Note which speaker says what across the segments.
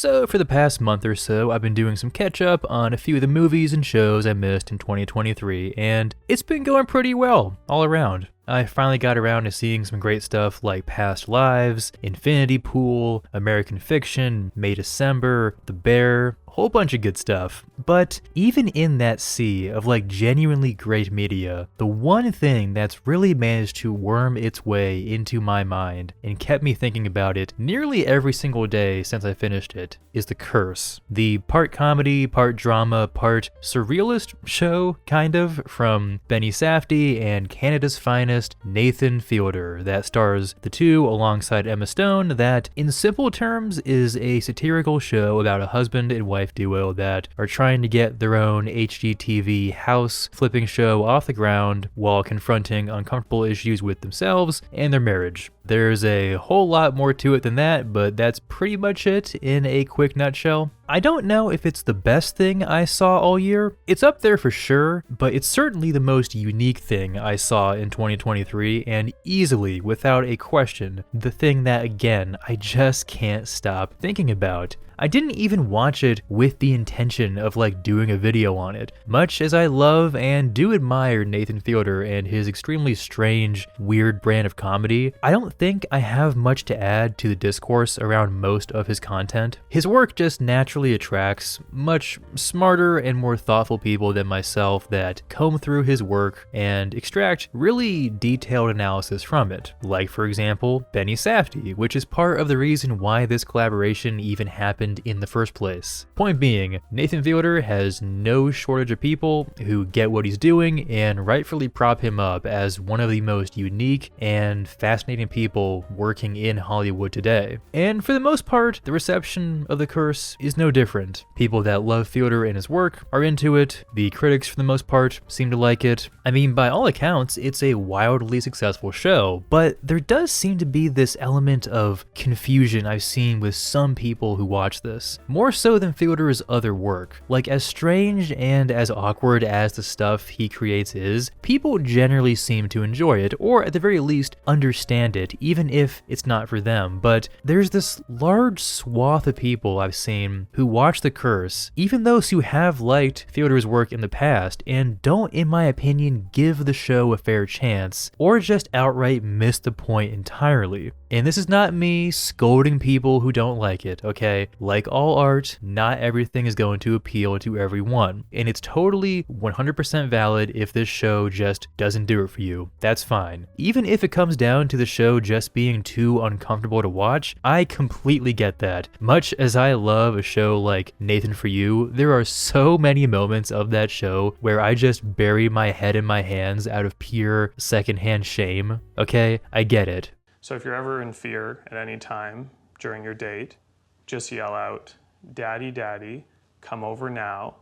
Speaker 1: So for the past month or so, I've been doing some catch up on a few of the movies and shows I missed in 2023, and it's been going pretty well all around. I finally got around to seeing some great stuff like Past Lives, Infinity Pool, American Fiction, May December, The Bear, a whole bunch of good stuff. But even in that sea of genuinely great media, the one thing that's really managed to worm its way into my mind and kept me thinking about it nearly every single day since I finished it is The Curse. The part comedy, part drama, part surrealist show, kind of, from Benny Safdie and Canada's finest Nathan Fielder that stars the two alongside Emma Stone that, in simple terms, is a satirical show about a husband and wife duo that are trying to get their own HGTV house flipping show off the ground while confronting uncomfortable issues with themselves and their marriage. There's a whole lot more to it than that, but that's pretty much it in a quick nutshell. I don't know if it's the best thing I saw all year. It's up there for sure, but it's certainly the most unique thing I saw in 2023, and easily, without a question, the thing that, again, I just can't stop thinking about. I didn't even watch it with the intention of doing a video on it. Much as I love and do admire Nathan Fielder and his extremely strange, weird brand of comedy, I don't think I have much to add to the discourse around most of his content. His work just naturally attracts much smarter and more thoughtful people than myself that comb through his work and extract really detailed analysis from it. Like, for example, Benny Safdie, which is part of the reason why this collaboration even happened in the first place. Point being, Nathan Fielder has no shortage of people who get what he's doing and rightfully prop him up as one of the most unique and fascinating people working in Hollywood today. And for the most part, the reception of The Curse is no different. People that love Fielder and his work are into it. The critics, for the most part, seem to like it. I mean, by all accounts, it's a wildly successful show, but there does seem to be this element of confusion I've seen with some people who watch this, more so than Fielder's other work. As strange and as awkward as the stuff he creates is, people generally seem to enjoy it, or at the very least understand it, even if it's not for them. But there's this large swath of people I've seen who watch The Curse, even those who have liked Fielder's work in the past, and don't, in my opinion, give the show a fair chance, or just outright miss the point entirely. And this is not me scolding people who don't like it, okay? Like all art, not everything is going to appeal to everyone. And it's totally 100% valid if this show just doesn't do it for you. That's fine. Even if it comes down to the show just being too uncomfortable to watch, I completely get that. Much as I love a show like Nathan For You, there are so many moments of that show where I just bury my head in my hands out of pure secondhand shame. Okay? I get it.
Speaker 2: So if you're ever in fear at any time during your date, just yell out, "Daddy, Daddy, come over now,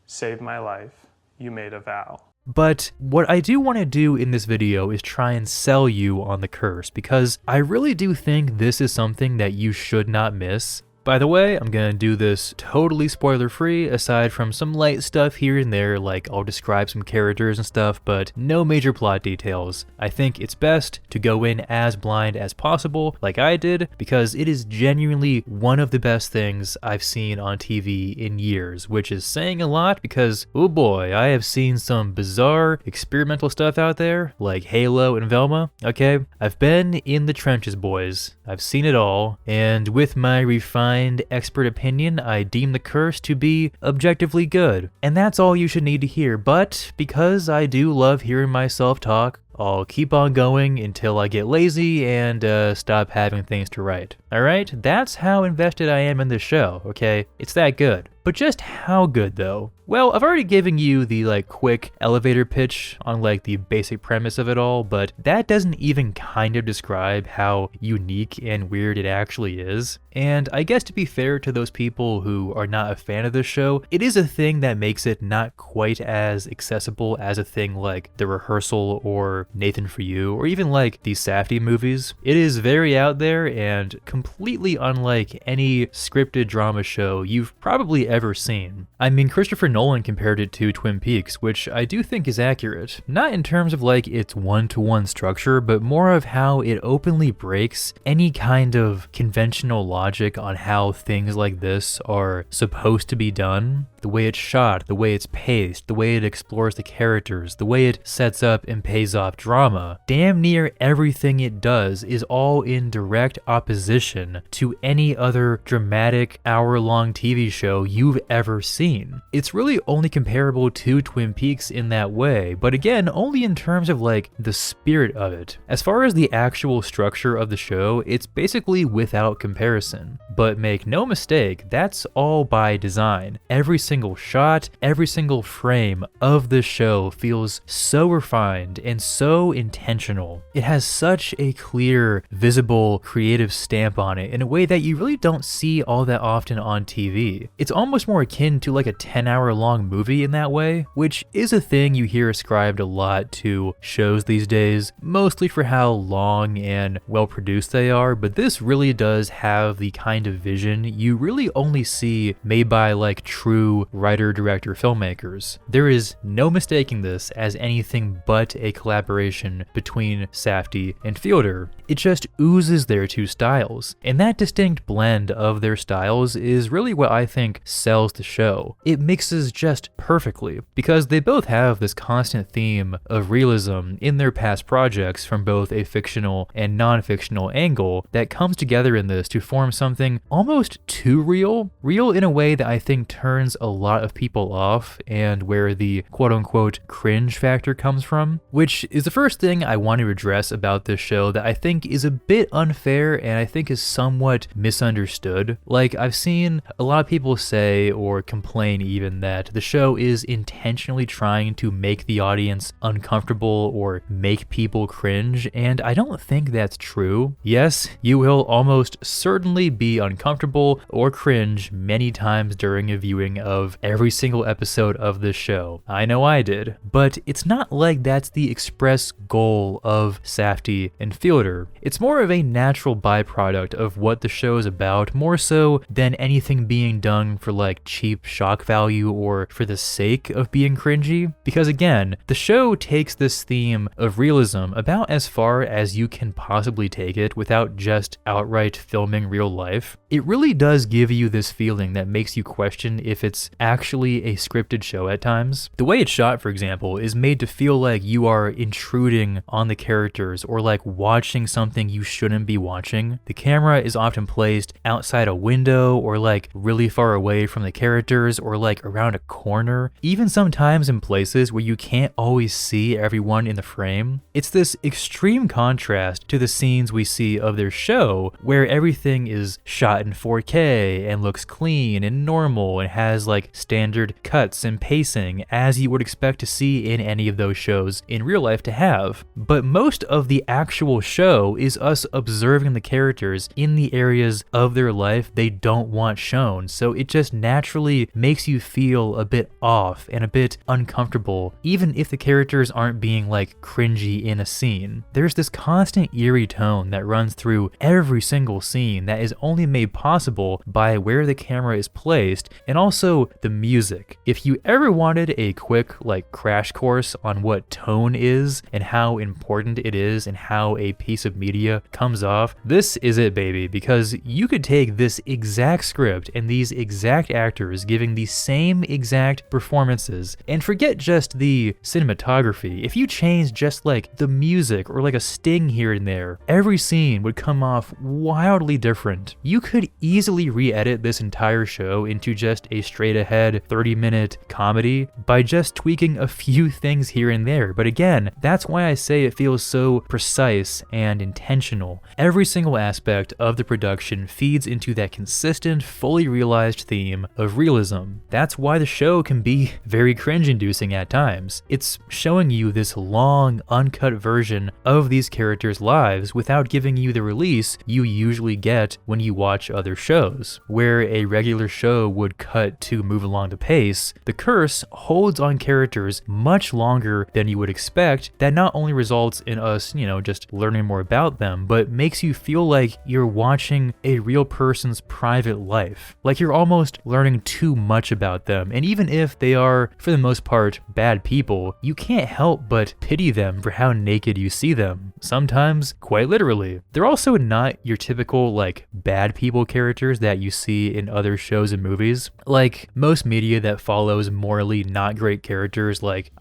Speaker 2: save my life, you made a vow."
Speaker 1: But what I do want to do in this video is try and sell you on The Curse, because I really do think this is something that you should not miss. By the way, I'm gonna do this totally spoiler-free, aside from some light stuff here and there, like I'll describe some characters and stuff, but no major plot details. I think it's best to go in as blind as possible, like I did, because it is genuinely one of the best things I've seen on TV in years, which is saying a lot because, oh boy, I have seen some bizarre experimental stuff out there, like Halo and Velma, okay? I've been in the trenches, boys. I've seen it all, and with my refined expert opinion, I deem The Curse to be objectively good. And that's all you should need to hear, but because I do love hearing myself talk, I'll keep on going until I get lazy and stop having things to write. Alright? That's how invested I am in this show, okay? It's that good. But just how good though? Well, I've already given you the quick elevator pitch on the basic premise of it all, but that doesn't even kind of describe how unique and weird it actually is. And I guess to be fair to those people who are not a fan of this show, it is a thing that makes it not quite as accessible as a thing like The Rehearsal or Nathan For You, or even these Safdie movies. It is very out there and completely unlike any scripted drama show you've probably ever seen. I mean, Christopher Nolan compared it to Twin Peaks, which I do think is accurate. Not in terms of like its one-to-one structure, but more of how it openly breaks any kind of conventional logic on how things like this are supposed to be done. The way it's shot, the way it's paced, the way it explores the characters, the way it sets up and pays off drama. Damn near everything it does is all in direct opposition to any other dramatic hour-long TV show you've ever seen. It's really only comparable to Twin Peaks in that way, but again, only in terms of like the spirit of it. As far as the actual structure of the show, it's basically without comparison. But make no mistake, that's all by design. Every single shot, every single frame of the show feels so refined and so intentional. It has such a clear, visible, creative stamp on it in a way that you really don't see all that often on TV. It's almost more akin to like a 10-hour long movie in that way, which is a thing you hear ascribed a lot to shows these days, mostly for how long and well produced they are, but this really does have the kind of vision you really only see made by like true writer, director, filmmakers. There is no mistaking this as anything but a collaboration between Safdie and Fielder. It just oozes their two styles, and that distinct blend of their styles is really what I think sells the show. It mixes just perfectly, because they both have this constant theme of realism in their past projects from both a fictional and non-fictional angle that comes together in this to form something almost too real in a way that I think turns a lot of people off, and where the quote-unquote cringe factor comes from, which is the first thing I want to address about this show that I think is a bit unfair and I think is somewhat misunderstood. Like, I've seen a lot of people say or complain even that the show is intentionally trying to make the audience uncomfortable or make people cringe, and I don't think that's true. Yes, you will almost certainly be uncomfortable or cringe many times during a viewing of every single episode of this show. I know I did, but it's not like that's the express goal of Safdie and Fielder. It's more of a natural byproduct of what the show is about, more so than anything being done for like cheap shock value or for the sake of being cringy. Because again, the show takes this theme of realism about as far as you can possibly take it without just outright filming real life. It really does give you this feeling that makes you question if it's actually a scripted show at times. The way it's shot, for example, is made to feel like you are intruding on the characters or like watching something you shouldn't be watching. The camera is often placed outside a window or like really far away from the characters or like around a corner, even sometimes in places where you can't always see everyone in the frame. It's this extreme contrast to the scenes we see of their show where everything is shot in 4K and looks clean and normal and has like standard cuts and pacing as you would expect to see in any of those shows in real life to have. But most of the actual show is us observing the characters in the areas of their life they don't want shown, so it just naturally makes you feel a bit off and a bit uncomfortable, even if the characters aren't being like cringy in a scene. There's this constant eerie tone that runs through every single scene that is only made possible by where the camera is placed and also the music. If you ever wanted a quick like crash course on what tone is and how important it is and how a piece of media comes off, this is it, baby, because you could take this exact script and these exact actors giving the same exact performances and forget just the cinematography. If you change just like the music or like a sting here and there, every scene would come off wildly different. You could easily re-edit this entire show into just a straight ahead 30-minute comedy by just tweaking a few things here and there. But again, that's why I say it feels so precise and intentional. Every single aspect of the production feeds into that consistent, fully realized theme of realism. That's why the show can be very cringe-inducing at times. It's showing you this long, uncut version of these characters' lives without giving you the release you usually get when you watch other shows, where a regular show would cut to move along the pace, The Curse holds on characters much longer than you would expect. That not only results in us, just learning more about them, but makes you feel like you're watching a real person's private life. Like you're almost learning too much about them. And even if they are, for the most part, bad people, you can't help but pity them for how naked you see them. Sometimes, quite literally. They're also not your typical, bad people characters that you see in other shows and movies. Like most media that follows morally not great characters like,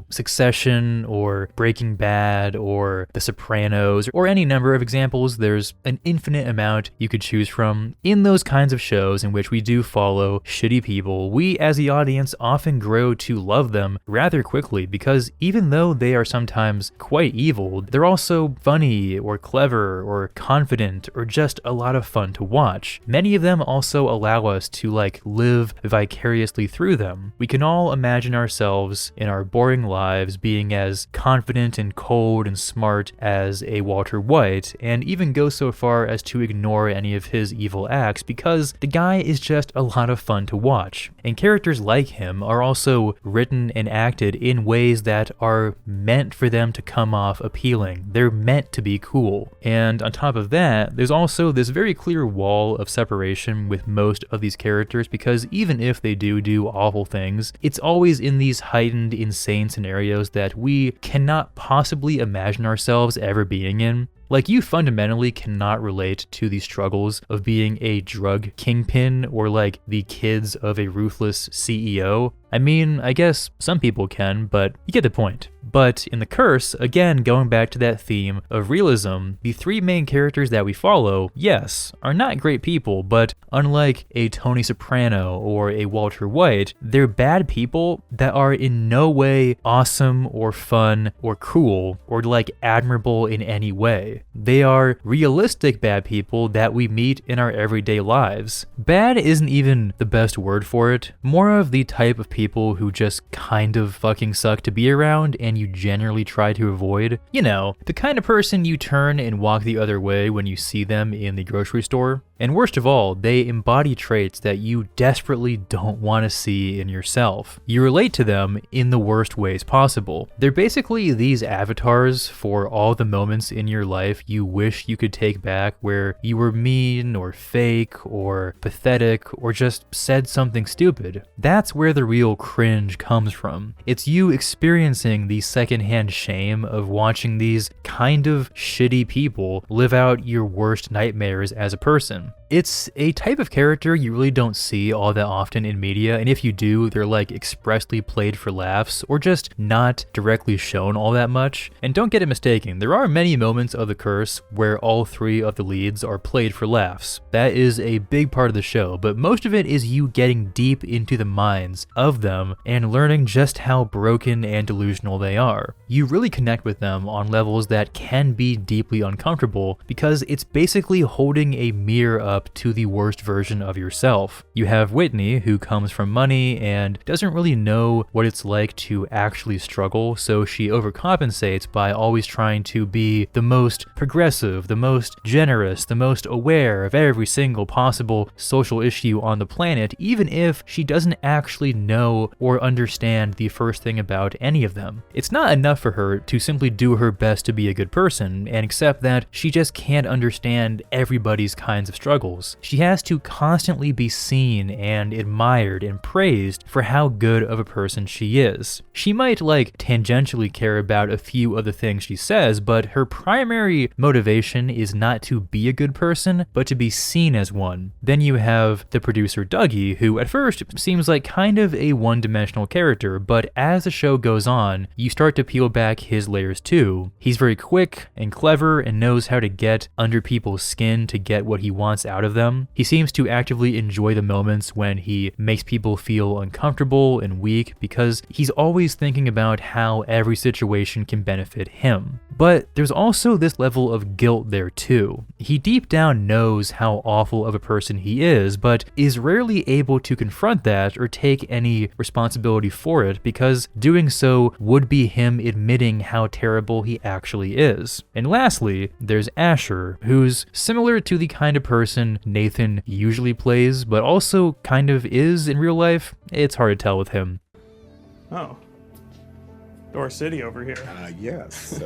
Speaker 1: Succession or Breaking Bad or The Sopranos or any number of examples, there's an infinite amount you could choose from. In those kinds of shows in which we do follow shitty people, we as the audience often grow to love them rather quickly because even though they are sometimes quite evil, they're also funny or clever or confident or just a lot of fun to watch. Many of them also allow us to live vicariously through them. We can all imagine ourselves in our boring lives being as confident and cold and smart as a Walter White, and even go so far as to ignore any of his evil acts because the guy is just a lot of fun to watch. And characters like him are also written and acted in ways that are meant for them to come off appealing. They're meant to be cool. And on top of that, there's also this very clear wall of separation with most of these characters because even if they do awful things, it's always in these heightened, insane scenarios that we cannot possibly imagine ourselves ever being in. You fundamentally cannot relate to the struggles of being a drug kingpin or the kids of a ruthless CEO. I guess some people can, but you get the point. But in The Curse, again, going back to that theme of realism, the three main characters that we follow, yes, are not great people, but unlike a Tony Soprano or a Walter White, they're bad people that are in no way awesome or fun or cool or admirable in any way. They are realistic bad people that we meet in our everyday lives. Bad isn't even the best word for it, more of the type of people who just kind of fucking suck to be around and you generally try to avoid. The kind of person you turn and walk the other way when you see them in the grocery store. And worst of all, they embody traits that you desperately don't want to see in yourself. You relate to them in the worst ways possible. They're basically these avatars for all the moments in your life you wish you could take back where you were mean or fake or pathetic or just said something stupid. That's where the real cringe comes from. It's you experiencing the secondhand shame of watching these kind of shitty people live out your worst nightmares as a person. It's a type of character you really don't see all that often in media, and if you do, they're expressly played for laughs or just not directly shown all that much. And don't get it mistaken, there are many moments of The Curse where all three of the leads are played for laughs. That is a big part of the show, but most of it is you getting deep into the minds of them and learning just how broken and delusional they are. You really connect with them on levels that can be deeply uncomfortable because it's basically holding a mirror up to the worst version of yourself. You have Whitney, who comes from money and doesn't really know what it's like to actually struggle, so she overcompensates by always trying to be the most progressive, the most generous, the most aware of every single possible social issue on the planet, even if she doesn't actually know or understand the first thing about any of them. It's not enough for her to simply do her best to be a good person and accept that she just can't understand everybody's kinds of struggles. She has to constantly be seen and admired and praised for how good of a person she is. She might tangentially care about a few of the things she says, but her primary motivation is not to be a good person, but to be seen as one. Then you have the producer Dougie, who at first seems like kind of a one-dimensional character, but as the show goes on, you start to peel back his layers too. He's very quick and clever and knows how to get under people's skin to get what he wants out of them. He seems to actively enjoy the moments when he makes people feel uncomfortable and weak because he's always thinking about how every situation can benefit him. But there's also this level level of guilt there too. He deep down knows how awful of a person he is, but is rarely able to confront that or take any responsibility for it, because doing so would be him admitting how terrible he actually is. And lastly, there's Asher, who's similar to the kind of person Nathan usually plays, but also kind of is in real life. It's hard to tell with him.
Speaker 2: Oh. Door City over here.
Speaker 3: Yes.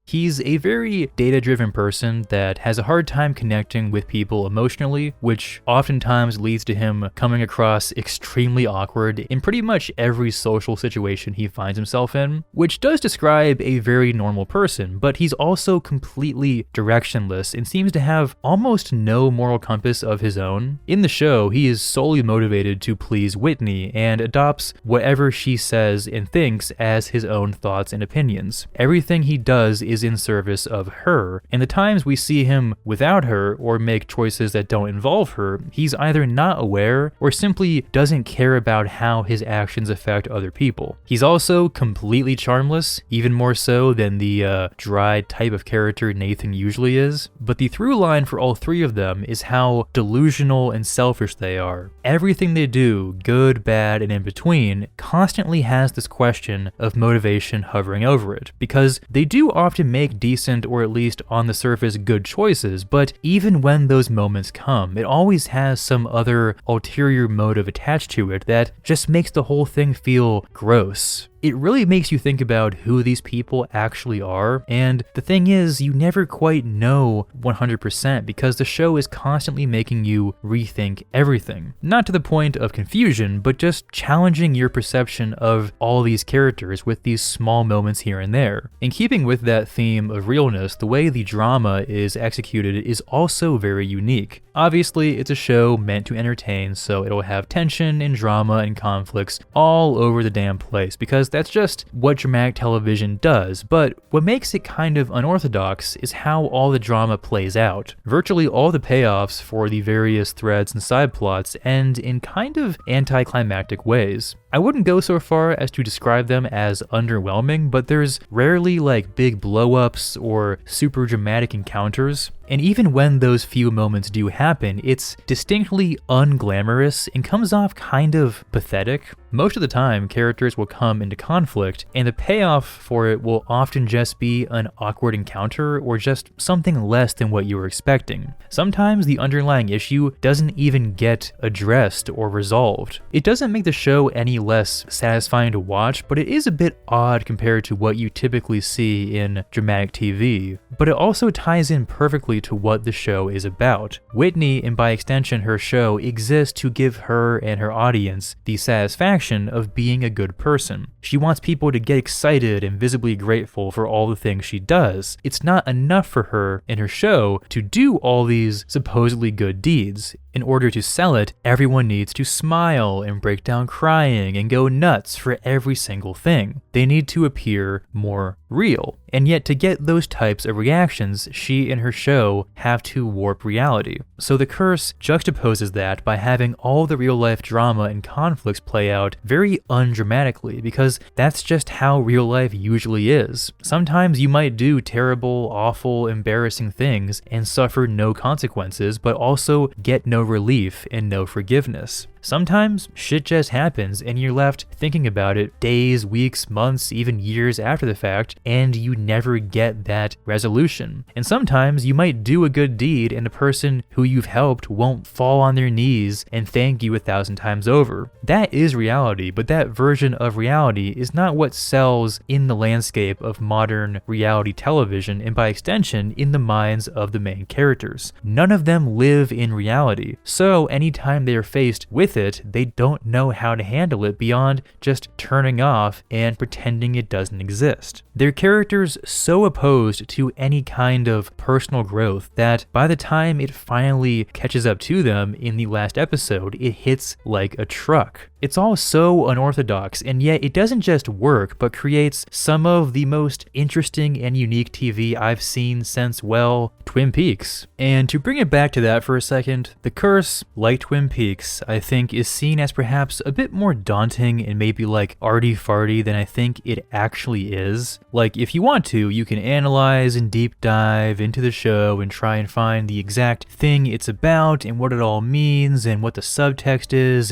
Speaker 1: He's a very data-driven person that has a hard time connecting with people emotionally, which oftentimes leads to him coming across extremely awkward in pretty much every social situation he finds himself in, which does describe a very normal person, but he's also completely directionless and seems to have almost no moral compass of his own. In the show, he is solely motivated to please Whitney and adopts whatever she says and thinks as his own thoughts and opinions. Everything he does is in service of her, and the times we see him without her or make choices that don't involve her, he's either not aware or simply doesn't care about how his actions affect other people. He's also completely charmless, even more so than the dry type of character Nathan usually is, but the through line for all three of them is how delusional and selfish they are. Everything they do, good, bad, and in between, constantly has this question of motivation hovering over it, because they do often make decent or at least on the surface good choices, but even when those moments come, it always has some other ulterior motive attached to it that just makes the whole thing feel gross. It really makes you think about who these people actually are, and the thing is, you never quite know 100% because the show is constantly making you rethink everything. Not to the point of confusion, but just challenging your perception of all these characters with these small moments here and there. In keeping with that theme of realness, the way the drama is executed is also very unique. Obviously, it's a show meant to entertain, so it'll have tension and drama and conflicts all over the damn place, because that's just what dramatic television does. But what makes it kind of unorthodox is how all the drama plays out. Virtually all the payoffs for the various threads and side plots end in kind of anticlimactic ways. I wouldn't go so far as to describe them as underwhelming, but there's rarely like big blow-ups or super dramatic encounters. And even when those few moments do happen, it's distinctly unglamorous and comes off kind of pathetic. Most of the time, characters will come into conflict, and the payoff for it will often just be an awkward encounter or just something less than what you were expecting. Sometimes the underlying issue doesn't even get addressed or resolved. It doesn't make the show any less satisfying to watch, but it is a bit odd compared to what you typically see in dramatic TV. But it also ties in perfectly to what the show is about. Whitney, and by extension her show, exists to give her and her audience the satisfaction of being a good person. She wants people to get excited and visibly grateful for all the things she does. It's not enough for her and her show to do all these supposedly good deeds. In order to sell it, everyone needs to smile and break down crying and go nuts for every single thing. They need to appear more real. And yet to get those types of reactions, she and her show have to warp reality. So The Curse juxtaposes that by having all the real life drama and conflicts play out very undramatically, because that's just how real life usually is. Sometimes you might do terrible, awful, embarrassing things and suffer no consequences, but also get no relief and no forgiveness. Sometimes shit just happens and you're left thinking about it days, weeks, months, even years after the fact, and you never get that resolution. And sometimes you might do a good deed and the person who you've helped won't fall on their knees and thank you 1,000 times over. That is reality, but that version of reality is not what sells in the landscape of modern reality television, and by extension in the minds of the main characters. None of them live in reality, so anytime they are faced with it, they don't know how to handle it beyond just turning off and pretending it doesn't exist. Their characters so opposed to any kind of personal growth that by the time it finally catches up to them in the last episode, it hits like a truck. It's all so unorthodox, and yet it doesn't just work, but creates some of the most interesting and unique TV I've seen since, well, Twin Peaks. And to bring it back to that for a second, The Curse, like Twin Peaks, I think is seen as perhaps a bit more daunting and maybe like arty-farty than I think it actually is. Like, Like, if you want to, you can analyze and deep dive into the show and try and find the exact thing it's about and what it all means and what the subtext is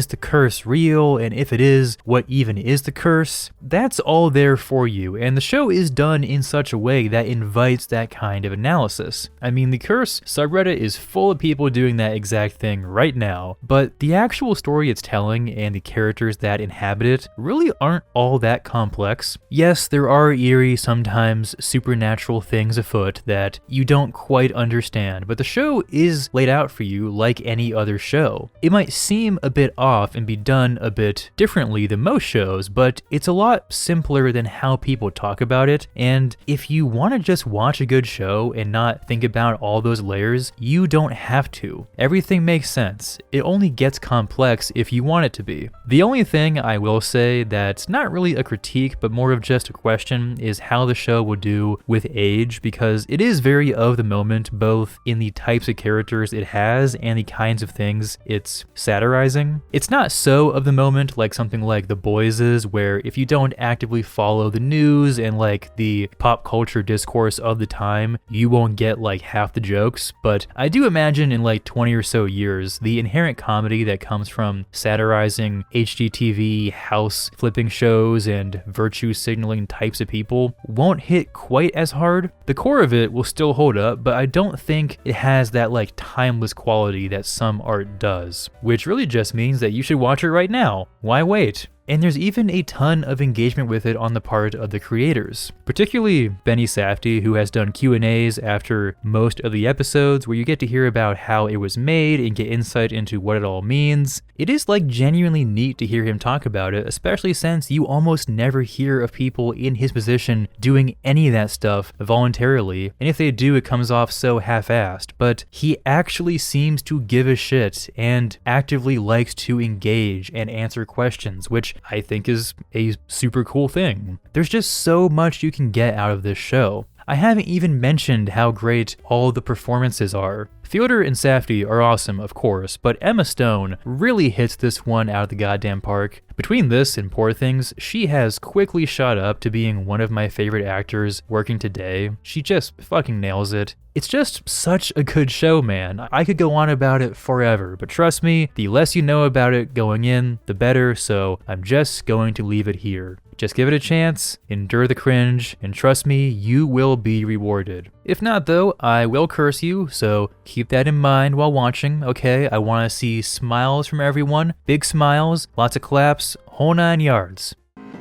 Speaker 1: the curse real, and if it is, what even is the curse? That's all there for you, and the show is done in such a way that invites that kind of analysis. I mean, the curse subreddit is full of people doing that exact thing right now, but the actual story it's telling and the characters that inhabit it really aren't all that complex. Yes, there are eerie, sometimes supernatural things afoot that you don't quite understand, but the show is laid out for you like any other show. It might seem a bit off and be done a bit differently than most shows, but it's a lot simpler than how people talk about it, and if you want to just watch a good show and not think about all those layers, you don't have to. Everything makes sense. It only gets complex if you want it to be. The only thing I will say that's not really a critique, but more of just a question, is how the show will do with age, because it is very of the moment, both in the types of characters it has and the kinds of things it's satirizing. It's not so of the moment like something like The Boys is, where if you don't actively follow the news and like the pop culture discourse of the time, you won't get like half the jokes, but I do imagine in like 20 or so years, the inherent comedy that comes from satirizing HGTV house flipping shows and virtue signaling types of people won't hit quite as hard. The core of it will still hold up, but I don't think it has that like timeless quality that some art does, which really just means that you should watch it right now. Why wait? And there's even a ton of engagement with it on the part of the creators, particularly Benny Safdie, who has done Q&As after most of the episodes where you get to hear about how it was made and get insight into what it all means. It is like genuinely neat to hear him talk about it, especially since you almost never hear of people in his position doing any of that stuff voluntarily, and if they do, it comes off so half-assed, but he actually seems to give a shit and actively likes to engage and answer questions, which I think is a super cool thing. There's just so much you can get out of this show. I haven't even mentioned how great all the performances are. Fielder and Safdie are awesome, of course, but Emma Stone really hits this one out of the goddamn park. Between this and Poor Things, she has quickly shot up to being one of my favorite actors working today. She just fucking nails it. It's just such a good show, man. I could go on about it forever, but trust me, the less you know about it going in, the better, so I'm just going to leave it here. Just give it a chance, endure the cringe, and trust me, you will be rewarded. If not though, I will curse you, so keep that in mind while watching, okay? I want to see smiles from everyone, big smiles, lots of claps, whole 9 yards.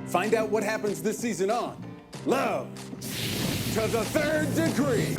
Speaker 3: Find out what happens this season on Love to the Third Degree.